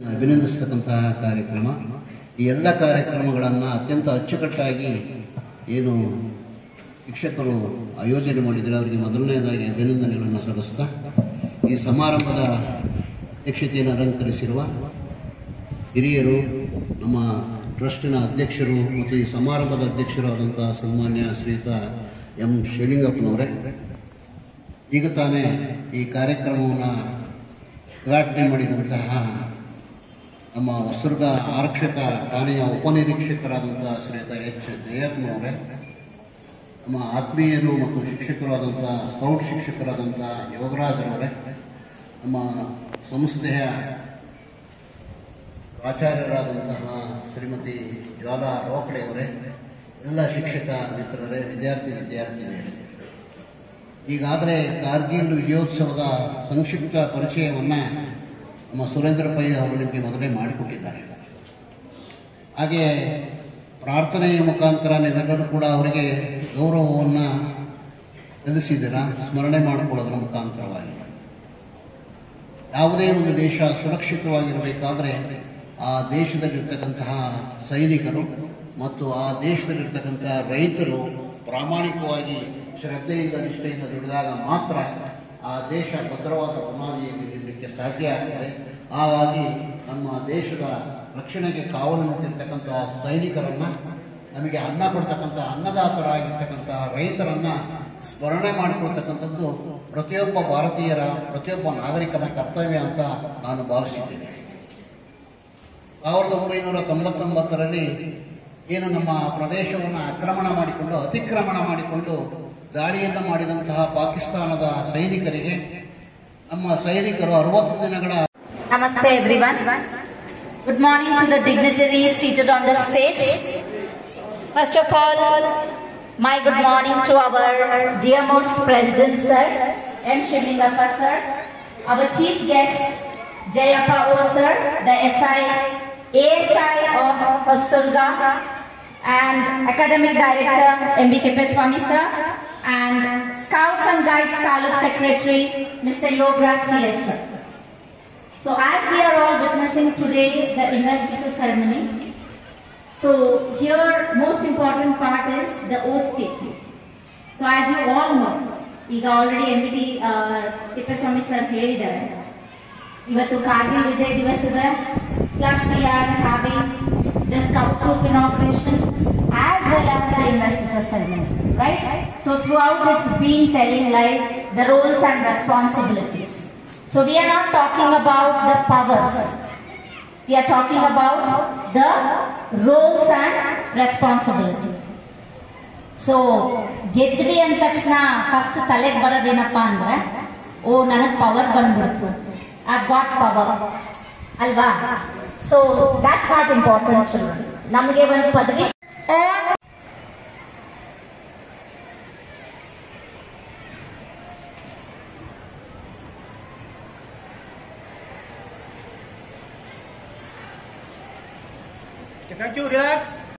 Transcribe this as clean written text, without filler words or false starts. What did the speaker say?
ಅಭಿನಂದಿಸತಕ್ಕಂತಹ ಕಾರ್ಯಕ್ರಮ. ಈ ಎಲ್ಲ ಕಾರ್ಯಕ್ರಮಗಳನ್ನು ಅತ್ಯಂತ ಅಚ್ಚುಕಟ್ಟಾಗಿ ಏನು ಶಿಕ್ಷಕರು ಆಯೋಜನೆ ಮಾಡಿದರೆ ಅವರಿಗೆ ಮೊದಲನೇದಾಗಿ ಅಭಿನಂದನೆಗಳನ್ನು ಸಲ್ಲಿಸ್ತಾ, ಈ ಸಮಾರಂಭದ ಅಧ್ಯಕ್ಷತೆಯನ್ನು ಅಲಂಕರಿಸಿರುವ ಹಿರಿಯರು, ನಮ್ಮ ಟ್ರಸ್ಟಿನ ಅಧ್ಯಕ್ಷರು ಮತ್ತು ಈ ಸಮಾರಂಭದ ಅಧ್ಯಕ್ಷರಾದಂತಹ ಸನ್ಮಾನ್ಯ ಶ್ರೀಯುತ ಎಂ ಶಿವಲಿಂಗಪ್ಪನವರೇ, ಈಗ ತಾನೇ ಈ ಕಾರ್ಯಕ್ರಮವನ್ನು ಉದ್ಘಾಟನೆ ಮಾಡಿದಂತಹ ನಮ್ಮ ಹೊಸದುರ್ಗ ಆರಕ್ಷಕ ಠಾಣೆಯ ಉಪನಿರೀಕ್ಷಕರಾದಂತಹ ಶ್ರೀಯುತ ಎಚ್ ಜಯಪ್ಪನವರೇ, ನಮ್ಮ ಆತ್ಮೀಯರು ಮತ್ತು ಶಿಕ್ಷಕರಾದಂತಹ ಸ್ಕೌಟ್ ಶಿಕ್ಷಕರಾದಂತಹ ಯೋಗರಾಜರವರೇ, ನಮ್ಮ ಸಂಸ್ಥೆಯ ಆಚಾರ್ಯರಾದಂತಹ ಶ್ರೀಮತಿ ಜ್ವಾಲಾ ರೋಕಡೆಯವರೇ, ಎಲ್ಲ ಶಿಕ್ಷಕ ಮಿತ್ರರೇ, ವಿದ್ಯಾರ್ಥಿನಿಯರೇ, ಈಗಾಗಲೇ ಕಾರ್ಗಿಲ್ ವಿಜಯೋತ್ಸವದ ಸಂಕ್ಷಿಪ್ತ ಪರಿಚಯವನ್ನು ನಮ್ಮ ಸುರೇಂದ್ರ ಪೈ ಅವರು ನಿಮಗೆ ಮೊದಲೇ ಮಾಡಿಕೊಟ್ಟಿದ್ದಾರೆ. ಹಾಗೆ ಪ್ರಾರ್ಥನೆಯ ಮುಖಾಂತರ ನೀವೆಲ್ಲರೂ ಕೂಡ ಅವರಿಗೆ ಗೌರವವನ್ನು ಸಲ್ಲಿಸಿದ್ದೀರಾ, ಸ್ಮರಣೆ ಮಾಡಿಕೊಳ್ಳೋದ್ರ ಮುಖಾಂತರವಾಗಿ. ಯಾವುದೇ ಒಂದು ದೇಶ ಸುರಕ್ಷಿತವಾಗಿರಬೇಕಾದ್ರೆ ಆ ದೇಶದಲ್ಲಿರ್ತಕ್ಕಂತಹ ಸೈನಿಕರು ಮತ್ತು ಆ ದೇಶದಲ್ಲಿರ್ತಕ್ಕಂತಹ ರೈತರು ಪ್ರಾಮಾಣಿಕವಾಗಿ ಶ್ರದ್ಧೆಯಿಂದ ನಿಷ್ಠೆಯಿಂದ ದುಡಿದಾಗ ಮಾತ್ರ ಆ ದೇಶ ಭದ್ರವಾದ ಬುನಾದಿಯಲ್ಲಿ ನಿಲ್ಲಲಿಕ್ಕೆ ಸಾಧ್ಯ ಆಗ್ತದೆ. ಹಾಗಾಗಿ ನಮ್ಮ ದೇಶದ ರಕ್ಷಣೆಗೆ ಕಾವಲು ನಿಂತಿರ್ತಕ್ಕಂತಹ ಸೈನಿಕರನ್ನ, ನಮಗೆ ಅನ್ನ ಕೊಡ್ತಕ್ಕಂತಹ ಅನ್ನದಾತರಾಗಿರ್ತಕ್ಕಂತಹ ರೈತರನ್ನ ಸ್ಮರಣೆ ಮಾಡಿಕೊಳ್ತಕ್ಕಂಥದ್ದು ಪ್ರತಿಯೊಬ್ಬ ಭಾರತೀಯರ, ಪ್ರತಿಯೊಬ್ಬ ನಾಗರಿಕನ ಕರ್ತವ್ಯ ಅಂತ ನಾನು ಭಾವಿಸಿದ್ದೇನೆ. 1999ರಲ್ಲಿ ಏನು ನಮ್ಮ ಪ್ರದೇಶವನ್ನು ಅತಿಕ್ರಮಣ ಮಾಡಿಕೊಂಡು ದಾಳಿಯನ್ನು ಮಾಡಿದಂತಹ ಪಾಕಿಸ್ತಾನದ ಸೈನಿಕರಿಗೆ ನಮ್ಮ ಸೈನಿಕರು 60 ದಿನಗಳ Namaste everyone. Good morning to the dignitaries seated on the stage. First of all, my good morning to our dear most President Sir, M. Shivlingappa Sir, our Chief Guest, Jayappa O Sir, the ASI of Hosturga, and Academic Director M.B. Keppeswamy Sir, and Scouts and Guides Taluk Secretary Mr. Yogaraj CS Sir. So as we are all witnessing today the investiture ceremony, so here most important part is the oath taking. So as you all know, ಈಗ already M.B. Keppeswamy Sir ಹೇಳಿದ್ದಾರೆ, ಇವತ್ತು ಕಾರ್ಗಿಲ್ ವಿಜಯ ದಿವಸದ plus we are having the Scout Troop inauguration as well as the investiture ceremony, right? So throughout it's been telling like the roles and responsibilities. So we are not talking about the powers, we are talking about the roles and responsibility. So ಗೆದ್ವಿ ಅಂದ ತಕ್ಷಣ first ತಲೆಗೆ ಬರೋದೇನಪ್ಪ ಅಂದ್ರೆ, ಓ ನನಗೆ power ಬಂದ್ಬಿಡ್ತು, I've got power ಅಲ್ವಾ? So that's not important children. ನಮಗೆ ಒಂದು ಪದವಿ Thank you. Relax.